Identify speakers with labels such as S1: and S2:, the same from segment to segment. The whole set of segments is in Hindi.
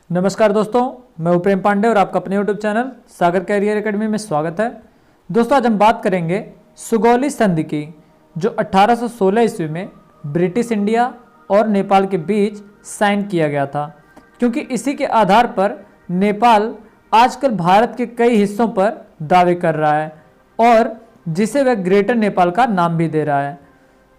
S1: नमस्कार दोस्तों, मैं उपेम पांडे और आपका अपने यूट्यूब चैनल सागर कैरियर एकेडमी में स्वागत है। दोस्तों, आज हम बात करेंगे सुगौली संधि की, जो 1816 ईस्वी में ब्रिटिश इंडिया और नेपाल के बीच साइन किया गया था, क्योंकि इसी के आधार पर नेपाल आजकल भारत के कई हिस्सों पर दावे कर रहा है और जिसे वह ग्रेटर नेपाल का नाम भी दे रहा है।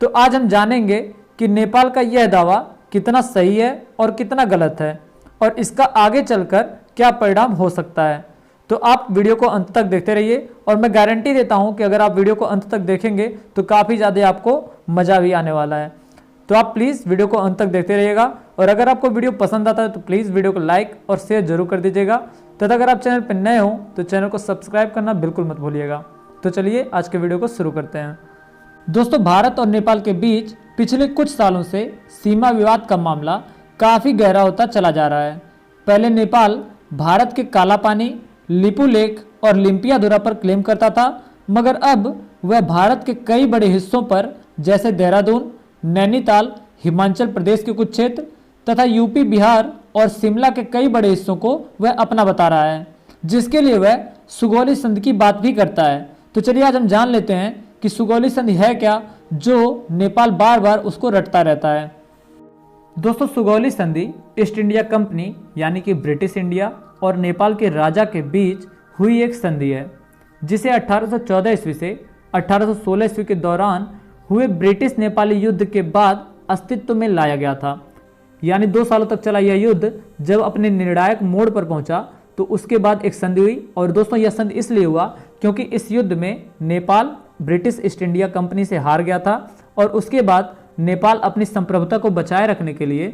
S1: तो आज हम जानेंगे कि नेपाल का यह दावा कितना सही है और कितना गलत है और इसका आगे चलकर क्या परिणाम हो सकता है। तो आप वीडियो को अंत तक देखते रहिए और मैं गारंटी देता हूं कि अगर आप वीडियो को अंत तक देखेंगे तो काफ़ी ज़्यादा आपको मज़ा भी आने वाला है। तो आप प्लीज़ वीडियो को अंत तक देखते रहिएगा और अगर आपको वीडियो पसंद आता है तो प्लीज़ वीडियो को लाइक और शेयर जरूर कर दीजिएगा। तथा अगर आप चैनल पर नए हो तो चैनल को सब्सक्राइब करना बिल्कुल मत भूलिएगा। तो चलिए आज के वीडियो को शुरू करते हैं। दोस्तों, भारत और नेपाल के बीच पिछले कुछ सालों से सीमा विवाद का मामला काफ़ी गहरा होता चला जा रहा है। पहले नेपाल भारत के काला पानी, लिपू लेक और लिम्पियाधुरा पर क्लेम करता था, मगर अब वह भारत के कई बड़े हिस्सों पर जैसे देहरादून, नैनीताल, हिमाचल प्रदेश के कुछ क्षेत्र तथा यूपी, बिहार और शिमला के कई बड़े हिस्सों को वह अपना बता रहा है, जिसके लिए वह सुगौली संधि की बात भी करता है। तो चलिए आज हम जान लेते हैं कि सुगौली संधि है क्या, जो नेपाल बार बार उसको रटता रहता है। दोस्तों, सुगौली संधि ईस्ट इंडिया कंपनी यानी कि ब्रिटिश इंडिया और नेपाल के राजा के बीच हुई एक संधि है, जिसे 1814 ईस्वी से 1816 ईस्वी के दौरान हुए ब्रिटिश नेपाली युद्ध के बाद अस्तित्व में लाया गया था। यानी 2 सालों तक चला यह युद्ध जब अपने निर्णायक मोड़ पर पहुंचा तो उसके बाद एक संधि हुई। और दोस्तों, यह संधि इसलिए हुआ क्योंकि इस युद्ध में Nepal British east India company से हार गया था और उसके बाद नेपाल अपनी संप्रभुता को बचाए रखने के लिए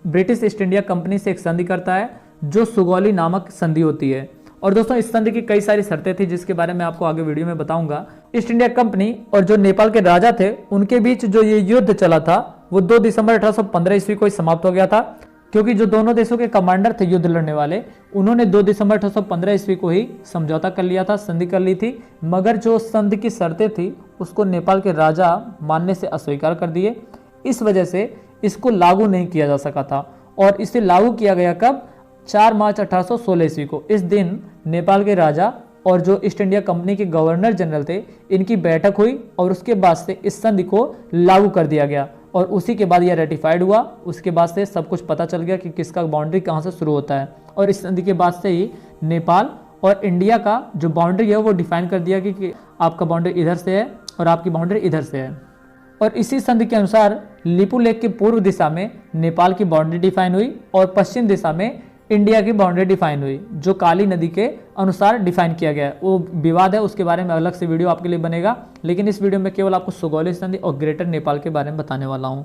S1: ब्रिटिश ईस्ट इंडिया कंपनी से एक संधि करता है, जो सुगौली नामक संधि होती है। और दोस्तों, इस संधि की कई सारी शर्तें थी जिसके बारे में आपको आगे वीडियो में बताऊंगा। ईस्ट इंडिया कंपनी और जो नेपाल के राजा थे उनके बीच जो ये युद्ध चला था वो 2 दिसंबर 1815 ईस्वी को ही समाप्त हो गया था, क्योंकि जो दोनों देशों के कमांडर थे युद्ध लड़ने वाले, उन्होंने 2 दिसंबर 1815 ईस्वी को ही समझौता कर लिया था, संधि कर ली थी। मगर जो संधि की शर्तें थी उसको नेपाल के राजा मानने से अस्वीकार कर दिए। इस वजह से इसको लागू नहीं किया जा सका था और इसे लागू किया गया कब? 4 मार्च 1816 ईस्वी को। इस दिन नेपाल के राजा और जो ईस्ट इंडिया कंपनी के गवर्नर जनरल थे, इनकी बैठक हुई और उसके बाद से इस संधि को लागू कर दिया गया और उसी के बाद यह रेटिफाइड हुआ। उसके बाद से सब कुछ पता चल गया कि किसका बाउंड्री कहाँ से शुरू होता है और इस संधि के बाद से ही नेपाल और इंडिया का जो बाउंड्री है वो डिफाइन कर दिया कि आपका बाउंड्री इधर से है और आपकी बाउंड्री इधर से है। और इसी संधि के अनुसार लिपू लेक के पूर्व दिशा में नेपाल की बाउंड्री डिफाइन हुई और पश्चिम दिशा में इंडिया की बाउंड्री डिफाइन हुई, जो काली नदी के अनुसार डिफाइन किया गया है। वो विवाद है, उसके बारे में अलग से वीडियो आपके लिए बनेगा, लेकिन इस वीडियो में केवल आपको सुगौली संधि और ग्रेटर नेपाल के बारे में बताने वाला हूँ।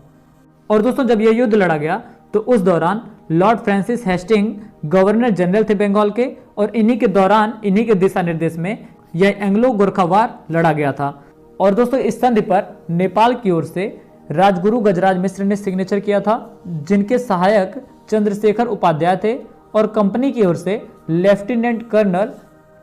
S1: और दोस्तों, जब यह युद्ध लड़ा गया तो उस दौरान lord Francis Hasting governor general थे बंगाल के और इन्हीं के दौरान, इन्हीं के दिशा निर्देश में यह एंग्लो गोरखा वार लड़ा गया था। और दोस्तों, इस संधि पर नेपाल की ओर से राजगुरु गजराज मिश्र ने सिग्नेचर किया था, जिनके सहायक चंद्रशेखर उपाध्याय थे, और कंपनी की ओर से लेफ्टिनेंट कर्नल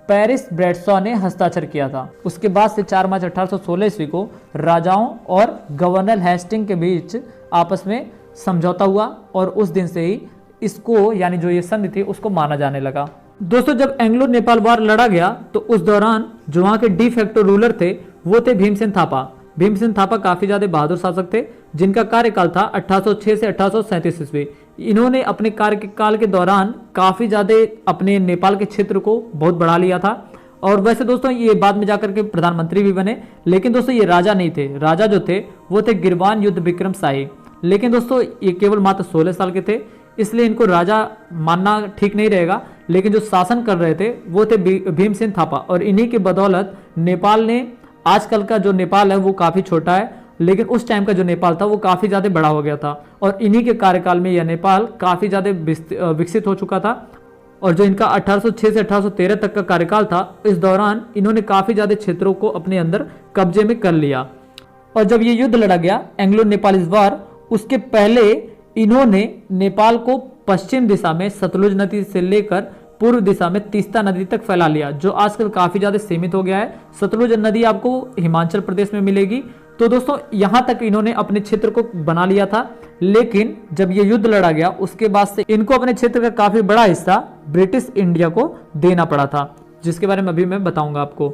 S1: पेरिस ब्रैडशॉ ने हस्ताक्षर किया था। उसके बाद से 4 मार्च 1816 ईस्वी को राजाओं और गवर्नर हेस्टिंग के बीच आपस में समझौता हुआ और उस दिन से ही इसको, यानी जो ये संधि थी, उसको माना जाने लगा। दोस्तों, जब एंग्लो नेपाल वार लड़ा गया तो उस दौरान जो वहाँ के डी फैक्टो रूलर थे वो थे भीमसेन थापा। भीमसेन थापा काफ़ी ज़्यादा बहादुर शासक थे, जिनका कार्यकाल था 1806 से 1837 ईस्वी। इन्होंने अपने कार्यकाल के दौरान काफ़ी ज़्यादा अपने नेपाल के क्षेत्र को बहुत बढ़ा लिया था और वैसे दोस्तों ये बाद में जाकर के प्रधानमंत्री भी बने। लेकिन दोस्तों, ये राजा नहीं थे। राजा जो थे वो थे गिरवान युद्ध विक्रम शाही। लेकिन दोस्तों, ये केवल मात्र 16 साल के थे, इसलिए इनको राजा मानना ठीक नहीं रहेगा। लेकिन जो शासन कर रहे थे वो थे भीमसेन थापा और इन्हीं की बदौलत नेपाल ने, आजकल का जो नेपाल है वो काफ़ी छोटा है, लेकिन उस टाइम का जो नेपाल था वो काफ़ी ज़्यादा बड़ा हो गया था और इन्हीं के कार्यकाल में यह नेपाल काफ़ी ज़्यादा विकसित हो चुका था। और जो इनका 1806 से 1813 तक का कार्यकाल था, इस दौरान इन्होंने काफ़ी ज़्यादा क्षेत्रों को अपने अंदर कब्जे में कर लिया। और जब ये युद्ध लड़ा गया एंग्लो नेपालीज वार, उसके पहले इन्होंने नेपाल को पश्चिम दिशा में सतलुज नदी से लेकर पूर्व दिशा में तीस्ता नदी तक फैला लिया, जो आजकल काफ़ी ज़्यादा सीमित हो गया है। सतलुज नदी आपको हिमाचल प्रदेश में मिलेगी तो दोस्तों यहाँ तक इन्होंने अपने क्षेत्र को बना लिया था, लेकिन जब ये युद्ध लड़ा गया उसके बाद से इनको अपने क्षेत्र का काफी बड़ा हिस्सा ब्रिटिश इंडिया को देना पड़ा था, जिसके बारे में अभी मैं बताऊंगा आपको।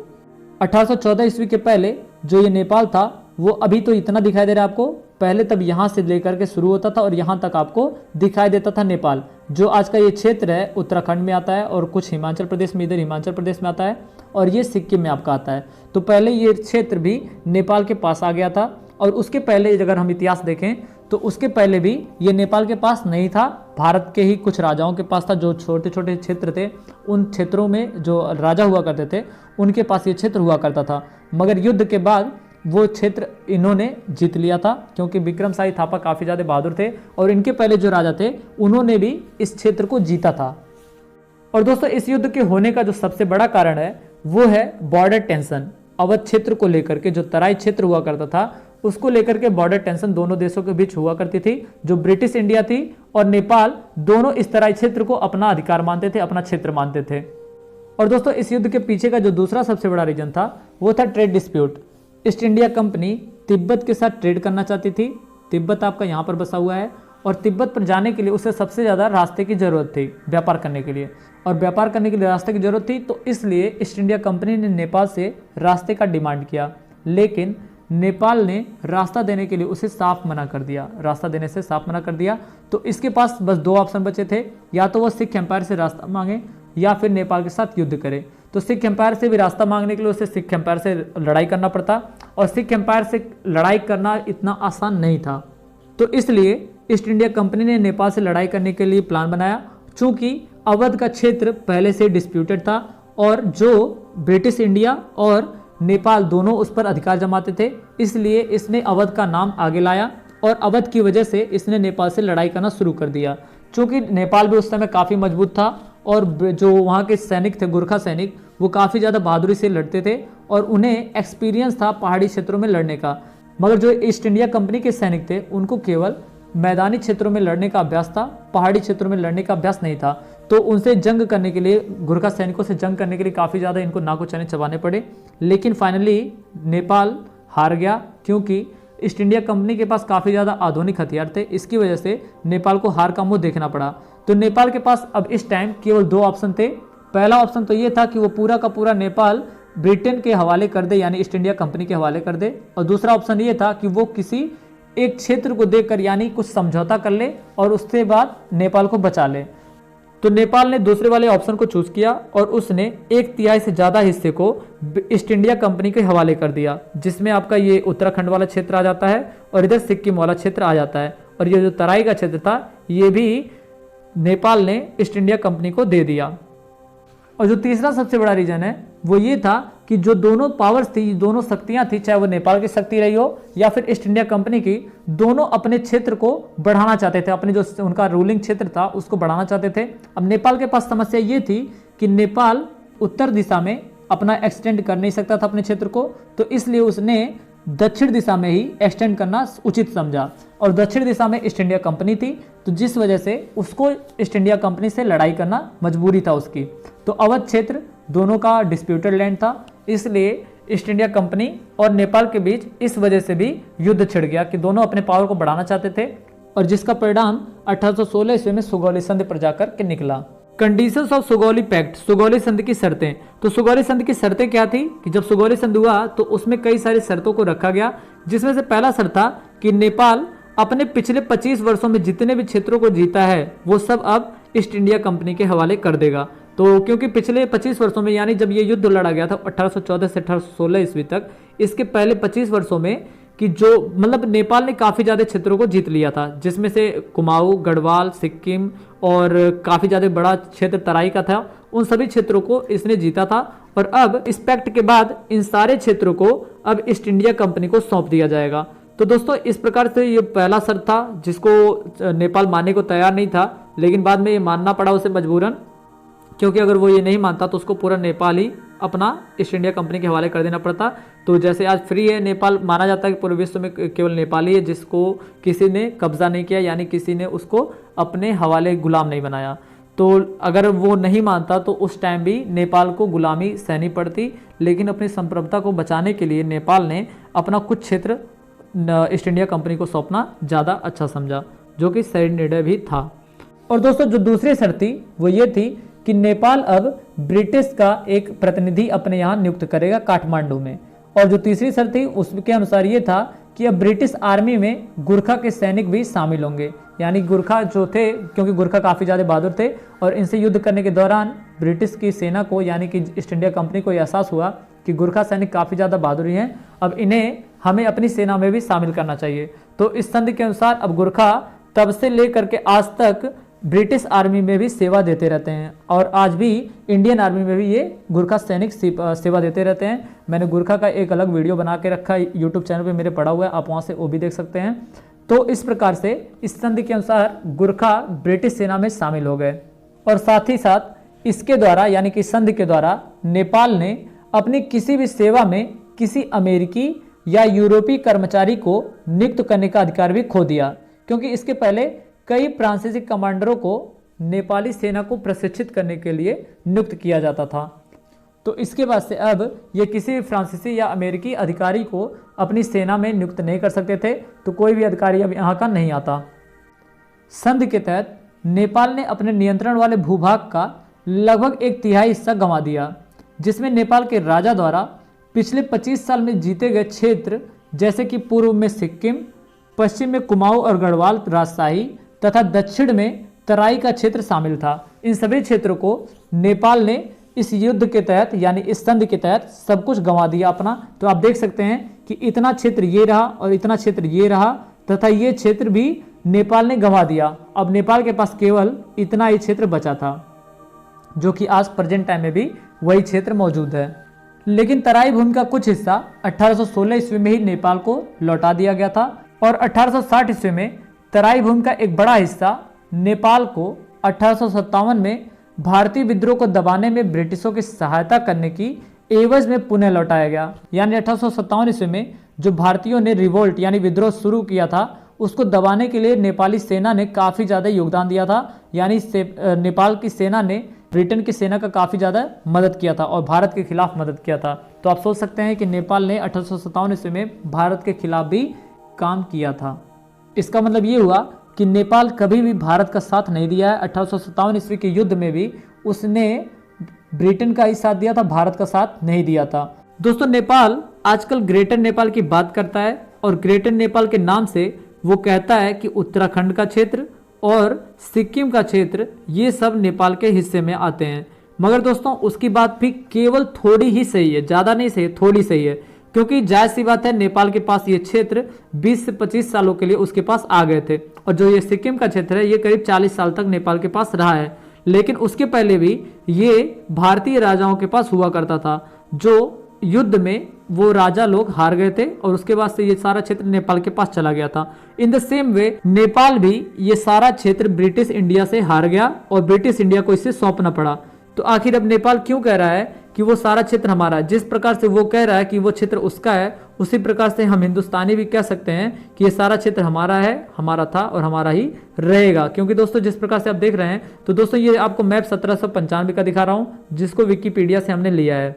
S1: 1814 ईस्वी के पहले जो ये नेपाल था वो अभी तो इतना दिखाई दे रहा है आपको, पहले तब यहाँ से लेकर के शुरू होता था और यहाँ तक आपको दिखाई देता था नेपाल। जो आज का ये क्षेत्र है उत्तराखंड में आता है और कुछ हिमाचल प्रदेश में, इधर हिमाचल प्रदेश में आता है और ये सिक्किम में आपका आता है। तो पहले ये क्षेत्र भी नेपाल के पास आ गया था और उसके पहले अगर हम इतिहास देखें तो उसके पहले भी ये नेपाल के पास नहीं था, भारत के ही कुछ राजाओं के पास था। जो छोटे छोटे क्षेत्र थे उन क्षेत्रों में जो राजा हुआ करते थे उनके पास ये क्षेत्र हुआ करता था, मगर युद्ध के बाद वो क्षेत्र इन्होंने जीत लिया था, क्योंकि विक्रम शाही थापा काफ़ी ज़्यादा बहादुर थे और इनके पहले जो राजा थे उन्होंने भी इस क्षेत्र को जीता था। और दोस्तों इस युद्ध के होने का जो सबसे बड़ा कारण है वो है बॉर्डर टेंशन। अवध क्षेत्र को लेकर के जो तराई क्षेत्र हुआ करता था उसको लेकर के बॉर्डर टेंशन दोनों देशों के बीच हुआ करती थी। जो ब्रिटिश इंडिया थी और नेपाल दोनों इस तराई क्षेत्र को अपना अधिकार मानते थे, अपना क्षेत्र मानते थे। और दोस्तों इस युद्ध के पीछे का जो दूसरा सबसे बड़ा रीजन था वो था trade dispute. East India company Tibet के साथ ट्रेड करना चाहती थी। तिब्बत आपका यहाँ पर बसा हुआ है और तिब्बत पर जाने के लिए उसे सबसे ज़्यादा रास्ते की ज़रूरत थी व्यापार करने के लिए, और व्यापार करने के लिए रास्ते की ज़रूरत थी। तो इसलिए ईस्ट इंडिया कंपनी ने नेपाल से रास्ते का डिमांड किया, लेकिन नेपाल ने रास्ता देने के लिए उसे साफ मना कर दिया, रास्ता देने से साफ मना कर दिया। तो इसके पास बस दो ऑप्शन बचे थे, या तो वो सिख एम्पायर से रास्ता मांगे या फिर नेपाल के साथ युद्ध करे। तो सिख एम्पायर से भी रास्ता मांगने के लिए उसे सिख एम्पायर से लड़ाई करना पड़ता, और सिख एम्पायर से लड़ाई करना इतना आसान नहीं था। तो इसलिए ईस्ट इंडिया कंपनी ने नेपाल से लड़ाई करने के लिए प्लान बनाया। चूंकि अवध का क्षेत्र पहले से डिस्प्यूटेड था और जो ब्रिटिश इंडिया और नेपाल दोनों उस पर अधिकार जमाते थे, इसलिए इसने अवध का नाम आगे लाया और अवध की वजह से इसने नेपाल से लड़ाई करना शुरू कर दिया। चूंकि नेपाल भी उस समय काफ़ी मजबूत था और जो वहाँ के सैनिक थे, गोरखा सैनिक, वो काफ़ी ज़्यादा बहादुरी से लड़ते थे और उन्हें एक्सपीरियंस था पहाड़ी क्षेत्रों में लड़ने का। मगर जो ईस्ट इंडिया कंपनी के सैनिक थे उनको केवल मैदानी क्षेत्रों में लड़ने का अभ्यास था, पहाड़ी क्षेत्रों में लड़ने का अभ्यास नहीं था। तो उनसे जंग करने के लिए, गोरखा सैनिकों से जंग करने के लिए काफ़ी ज़्यादा इनको नाको चने चबाने पड़े। लेकिन फाइनली नेपाल हार गया, क्योंकि ईस्ट इंडिया कंपनी के पास काफ़ी ज़्यादा आधुनिक हथियार थे। इसकी वजह से नेपाल को हार का मुंह देखना पड़ा। तो नेपाल के पास अब इस टाइम केवल दो ऑप्शन थे। पहला ऑप्शन तो ये था कि वो पूरा का पूरा नेपाल ब्रिटेन के हवाले कर दे, यानी ईस्ट इंडिया कंपनी के हवाले कर दे, और दूसरा ऑप्शन ये था कि वो किसी एक क्षेत्र को देकर यानी कुछ समझौता कर ले और उसके बाद नेपाल को बचा ले। तो नेपाल ने दूसरे वाले ऑप्शन को चूज किया और उसने 1/3 से ज़्यादा हिस्से को ईस्ट इंडिया कंपनी के हवाले कर दिया, जिसमें आपका ये उत्तराखंड वाला क्षेत्र आ जाता है और इधर सिक्किम वाला क्षेत्र आ जाता है, और ये जो तराई का क्षेत्र था ये भी नेपाल ने ईस्ट इंडिया कंपनी को दे दिया। और जो तीसरा सबसे बड़ा रीजन है वो ये था कि जो दोनों पावर्स थी, दोनों शक्तियां थी, चाहे वो नेपाल की शक्ति रही हो या फिर ईस्ट इंडिया कंपनी की, दोनों अपने क्षेत्र को बढ़ाना चाहते थे, अपने जो उनका रूलिंग क्षेत्र था उसको बढ़ाना चाहते थे। अब नेपाल के पास समस्या ये थी कि नेपाल उत्तर दिशा में अपना एक्सटेंड कर नहीं सकता था अपने क्षेत्र को, तो इसलिए उसने दक्षिण दिशा में ही एक्सटेंड करना उचित समझा, और दक्षिण दिशा में ईस्ट इंडिया कंपनी थी, तो जिस वजह से उसको ईस्ट इंडिया कंपनी से लड़ाई करना मजबूरी था उसकी। तो अवध क्षेत्र दोनों का डिस्प्यूटेड लैंड था, इसलिए ईस्ट इंडिया कंपनी और नेपाल के बीच इस वजह से भी युद्ध छिड़ गया कि दोनों अपने पावर को बढ़ाना चाहते थे, और जिसका परिणाम 1816 ईस्वी में सुगौली संधि पर जाकर के निकला। Conditions of Sugauli pact, Sugauli संधि की शर्तें। तो सुगौली संधि की शर्तें क्या थी कि जब सुगौली संधि हुआ तो उसमें कई सारी शर्तों को रखा गया, जिसमें से पहला शर्त था कि नेपाल अपने पिछले 25 वर्षों में जितने भी क्षेत्रों को जीता है वो सब अब ईस्ट इंडिया कंपनी के हवाले कर देगा। तो क्योंकि पिछले 25 वर्षों में, यानी जब ये युद्ध लड़ा गया था 1814 से 1816 ईस्वी तक, इसके पहले 25 वर्षों में कि जो मतलब नेपाल ने काफ़ी ज़्यादा क्षेत्रों को जीत लिया था, जिसमें से कुमाऊं, गढ़वाल, सिक्किम और काफ़ी ज़्यादा बड़ा क्षेत्र तराई का था, उन सभी क्षेत्रों को इसने जीता था। और अब इस पैक्ट के बाद इन सारे क्षेत्रों को अब ईस्ट इंडिया कंपनी को सौंप दिया जाएगा। तो दोस्तों इस प्रकार से ये पहला शर्त था जिसको नेपाल मानने को तैयार नहीं था, लेकिन बाद में ये मानना पड़ा उसे मजबूरन, क्योंकि अगर वो ये नहीं मानता तो उसको पूरा नेपाल ही अपना ईस्ट इंडिया कंपनी के हवाले कर देना पड़ता। तो जैसे आज फ्री है नेपाल, माना जाता है कि पूरे विश्व में केवल नेपाल ही है जिसको किसी ने कब्जा नहीं किया, यानी किसी ने उसको अपने हवाले गुलाम नहीं बनाया। तो अगर वो नहीं मानता तो उस टाइम भी नेपाल को गुलामी सहनी पड़ती, लेकिन अपनी संप्रभुता को बचाने के लिए नेपाल ने अपना कुछ क्षेत्र ईस्ट इंडिया कंपनी को सौंपना ज़्यादा अच्छा समझा, जो कि सही निर्णय भी था। और दोस्तों जो दूसरी शर्त थी वो ये थी कि नेपाल अब ब्रिटिश का एक प्रतिनिधि अपने यहाँ नियुक्त करेगा काठमांडू में। और जो तीसरी शर्त थी उसके अनुसार ये था कि अब ब्रिटिश आर्मी में गुरखा के सैनिक भी शामिल होंगे, यानी गुरखा जो थे, क्योंकि गुरखा काफ़ी ज़्यादा बहादुर थे और इनसे युद्ध करने के दौरान ब्रिटिश की सेना को यानी कि ईस्ट इंडिया कंपनी को एहसास हुआ कि गुरखा सैनिक काफ़ी ज़्यादा बहादुरी हैं, अब इन्हें हमें अपनी सेना में भी शामिल करना चाहिए। तो इस संधि के अनुसार अब गुरखा तब से लेकर के आज तक ब्रिटिश आर्मी में भी सेवा देते रहते हैं और आज भी इंडियन आर्मी में भी ये गुरखा सैनिक सेवा देते रहते हैं। मैंने गुरखा का एक अलग वीडियो बना के रखा है यूट्यूब चैनल पे मेरे पड़ा हुआ है, आप वहाँ से वो भी देख सकते हैं। तो इस प्रकार से इस संधि के अनुसार गुरखा ब्रिटिश सेना में शामिल हो गए और साथ ही साथ इसके द्वारा यानी कि संधि के द्वारा नेपाल ने अपनी किसी भी सेवा में किसी अमेरिकी या यूरोपीय कर्मचारी को नियुक्त करने का अधिकार भी खो दिया, क्योंकि इसके पहले कई फ्रांसीसी कमांडरों को नेपाली सेना को प्रशिक्षित करने के लिए नियुक्त किया जाता था। तो इसके बाद से अब ये किसी भी फ्रांसीसी या अमेरिकी अधिकारी को अपनी सेना में नियुक्त नहीं कर सकते थे, तो कोई भी अधिकारी अब यहाँ का नहीं आता। संधि के तहत नेपाल ने अपने नियंत्रण वाले भूभाग का लगभग 1/3 हिस्सा गंवा दिया, जिसमें नेपाल के राजा द्वारा पिछले 25 साल में जीते गए क्षेत्र जैसे कि पूर्व में सिक्किम, पश्चिम में कुमाऊं और गढ़वाल राजशाही तथा दक्षिण में तराई का क्षेत्र शामिल था। इन सभी क्षेत्रों को नेपाल ने इस युद्ध के तहत यानी इस संधि के तहत सब कुछ गंवा दिया अपना। तो आप देख सकते हैं कि इतना क्षेत्र ये रहा और इतना क्षेत्र ये रहा तथा ये क्षेत्र भी नेपाल ने गंवा दिया। अब नेपाल के पास केवल इतना ही क्षेत्र बचा था, जो कि आज प्रेजेंट टाइम में भी वही क्षेत्र मौजूद है। लेकिन तराई भूमि का कुछ हिस्सा 1816 ईस्वी में ही नेपाल को लौटा दिया गया था और 1860 ईस्वी में तराई भूमि का एक बड़ा हिस्सा नेपाल को 1857 में भारतीय विद्रोह को दबाने में ब्रिटिशों की सहायता करने की एवज में पुनः लौटाया गया। यानी 1857 ईस्वी में जो भारतीयों ने रिवोल्ट यानी विद्रोह शुरू किया था उसको दबाने के लिए नेपाली सेना ने काफ़ी ज़्यादा योगदान दिया था। यानी नेपाल की सेना ने ब्रिटेन की सेना का काफ़ी ज़्यादा मदद किया था और भारत के खिलाफ मदद किया था। तो आप सोच सकते हैं कि नेपाल ने 1857 ईस्वी में भारत के खिलाफ भी काम किया था। इसका मतलब ये हुआ कि नेपाल कभी भी भारत का साथ नहीं दिया है। 1857 ईस्वी के युद्ध में भी उसने ब्रिटेन का ही साथ दिया था, भारत का साथ नहीं दिया था। दोस्तों नेपाल आजकल ग्रेटर नेपाल की बात करता है और ग्रेटर नेपाल के नाम से वो कहता है कि उत्तराखंड का क्षेत्र और सिक्किम का क्षेत्र ये सब नेपाल के हिस्से में आते हैं। मगर दोस्तों उसकी बात भी केवल थोड़ी ही सही है, ज़्यादा नहीं सही, थोड़ी सही है, क्योंकि जायज़ सी बात है नेपाल के पास ये क्षेत्र 20 से 25 सालों के लिए उसके पास आ गए थे और जो ये सिक्किम का क्षेत्र है ये करीब 40 साल तक नेपाल के पास रहा है। लेकिन उसके पहले भी ये भारतीय राजाओं के पास हुआ करता था, जो युद्ध में वो राजा लोग हार गए थे और उसके बाद से ये सारा क्षेत्र नेपाल के पास चला गया था। In the same way Nepal भी ये सारा क्षेत्र ब्रिटिश इंडिया से हार गया और ब्रिटिश इंडिया को इसे सौंपना पड़ा। तो आखिर अब नेपाल क्यों कह रहा है कि वो सारा क्षेत्र हमारा है? जिस प्रकार से वो कह रहा है कि वो क्षेत्र उसका है, उसी प्रकार से हम हिंदुस्तानी भी कह सकते हैं कि ये सारा क्षेत्र हमारा है, हमारा था और हमारा ही रहेगा। क्योंकि दोस्तों जिस प्रकार से आप देख रहे हैं, तो दोस्तों ये आपको मैप 1795 का दिखा रहा हूँ, जिसको विकिपीडिया से हमने लिया है।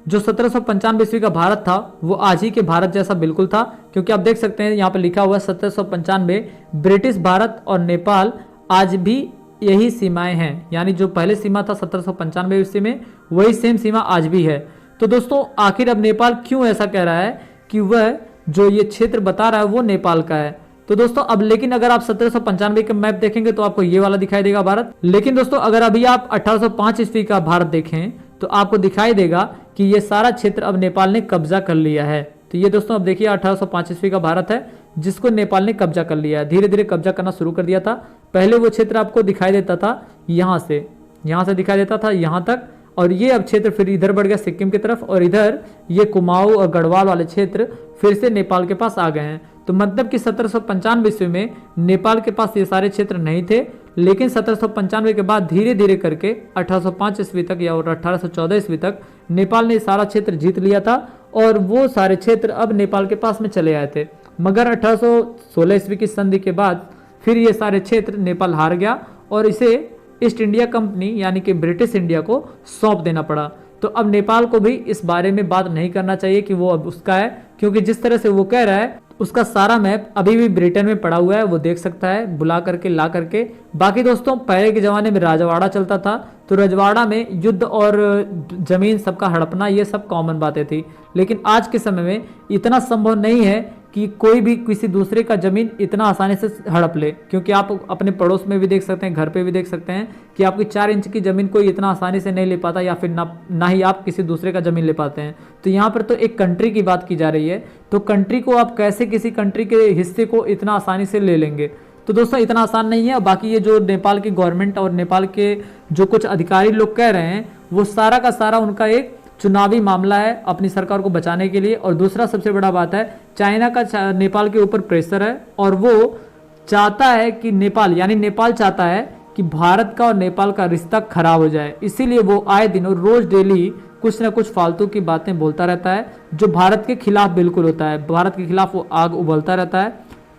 S1: जो 1795 ईस्वी का भारत था वो आज ही के भारत जैसा बिल्कुल था, क्योंकि आप देख सकते हैं यहाँ पर लिखा हुआ है 1795 ब्रिटिश भारत और नेपाल आज भी यही सीमाएं हैं। यानी जो पहले सीमा था 1795 ईस्वी में, वही सेम सीमा आज भी है। तो दोस्तों आखिर अब नेपाल क्यों ऐसा कह रहा है कि वह जो ये क्षेत्र बता रहा है वो नेपाल का है? तो दोस्तों अब लेकिन अगर आप 1795 का मैप देखेंगे तो आपको ये वाला दिखाई देगा भारत। लेकिन दोस्तों अगर अभी आप 1805 ईस्वी का भारत देखें तो आपको दिखाई देगा कि ये सारा क्षेत्र अब नेपाल ने कब्जा कर लिया है। तो ये दोस्तों अब देखिए 1805 ईस्वी का भारत है जिसको नेपाल ने कब्जा कर लिया है, धीरे धीरे कब्जा करना शुरू कर दिया था। पहले वो क्षेत्र आपको दिखाई देता था यहाँ से दिखाई देता था यहाँ तक, और ये अब क्षेत्र फिर इधर बढ़ गया सिक्किम की तरफ, और इधर ये कुमाऊं और गढ़वाल वाले क्षेत्र फिर से नेपाल के पास आ गए हैं। तो मतलब कि 1795 ईस्वी में नेपाल के पास ये सारे क्षेत्र नहीं थे, लेकिन 1795 के बाद धीरे धीरे करके 1805 ईस्वी तक या और 1814 ईस्वी तक नेपाल ने सारा क्षेत्र जीत लिया था और वो सारे क्षेत्र अब नेपाल के पास में चले आए थे। मगर 1816 ईस्वी की संधि के बाद फिर ये सारे क्षेत्र नेपाल हार गया और इसे ईस्ट इंडिया कंपनी यानी कि ब्रिटिश इंडिया को सौंप देना पड़ा। तो अब नेपाल को भी इस बारे में बात नहीं करना चाहिए कि वो अब उसका है, क्योंकि जिस तरह से वो कह रहा है उसका सारा मैप अभी भी ब्रिटेन में पड़ा हुआ है, वो देख सकता है बुला करके ला करके। बाकी दोस्तों पहले के ज़माने में राजवाड़ा चलता था, तो राजवाड़ा में युद्ध और ज़मीन सबका हड़पना ये सब कॉमन बातें थी। लेकिन आज के समय में इतना संभव नहीं है कि कोई भी किसी दूसरे का ज़मीन इतना आसानी से हड़प ले, क्योंकि आप अपने पड़ोस में भी देख सकते हैं, घर पे भी देख सकते हैं कि आपकी 4 इंच की ज़मीन कोई इतना आसानी से नहीं ले पाता, या फिर ना ही आप किसी दूसरे का ज़मीन ले पाते हैं। तो यहाँ पर तो एक कंट्री की बात की जा रही है, तो कंट्री को आप कैसे किसी कंट्री के हिस्से को इतना आसानी से ले लेंगे? तो दोस्तों इतना आसान नहीं है। और बाकी ये जो नेपाल की गवर्नमेंट और नेपाल के जो कुछ अधिकारी लोग कह रहे हैं, वो सारा का सारा उनका एक चुनावी मामला है अपनी सरकार को बचाने के लिए। और दूसरा सबसे बड़ा बात है, चाइना का नेपाल के ऊपर प्रेशर है, और वो चाहता है कि नेपाल, यानी नेपाल चाहता है कि भारत का और नेपाल का रिश्ता खराब हो जाए। इसीलिए वो आए दिन और रोज डेली कुछ ना कुछ फालतू की बातें बोलता रहता है, जो भारत के खिलाफ बिल्कुल होता है। भारत के खिलाफ वो आग उबलता रहता है।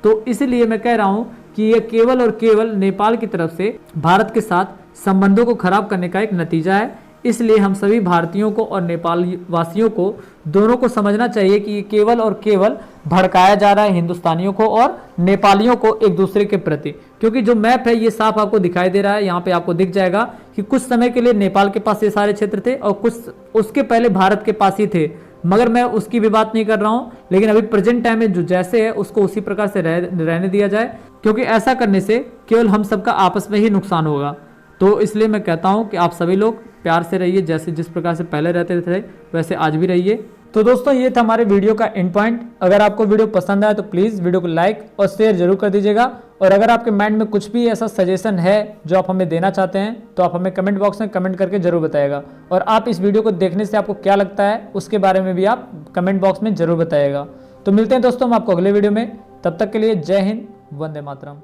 S1: तो इसलिए मैं कह रहा हूँ कि ये केवल और केवल नेपाल की तरफ से भारत के साथ संबंधों को खराब करने का एक नतीजा है। इसलिए हम सभी भारतीयों को और नेपाल वासियों को दोनों को समझना चाहिए कि ये केवल और केवल भड़काया जा रहा है हिंदुस्तानियों को और नेपालियों को एक दूसरे के प्रति। क्योंकि जो मैप है ये साफ आपको दिखाई दे रहा है, यहाँ पे आपको दिख जाएगा कि कुछ समय के लिए नेपाल के पास ये सारे क्षेत्र थे और कुछ उसके पहले भारत के पास ही थे। मगर मैं उसकी भी बात नहीं कर रहा हूँ, लेकिन अभी प्रेजेंट टाइम में जो जैसे है उसको उसी प्रकार से रहने दिया जाए, क्योंकि ऐसा करने से केवल हम सबका आपस में ही नुकसान होगा। तो इसलिए मैं कहता हूँ कि आप सभी लोग प्यार से रहिए, जैसे जिस प्रकार से पहले रहते थे वैसे आज भी रहिए। तो दोस्तों ये था हमारे वीडियो का एंड पॉइंट। अगर आपको वीडियो पसंद आया तो प्लीज़ वीडियो को लाइक और शेयर जरूर कर दीजिएगा। और अगर आपके माइंड में कुछ भी ऐसा सजेशन है जो आप हमें देना चाहते हैं, तो आप हमें कमेंट बॉक्स में कमेंट करके जरूर बताइएगा। और आप इस वीडियो को देखने से आपको क्या लगता है उसके बारे में भी आप कमेंट बॉक्स में जरूर बताइएगा। तो मिलते हैं दोस्तों हम आपको अगले वीडियो में, तब तक के लिए जय हिंद, वंदे मातरम।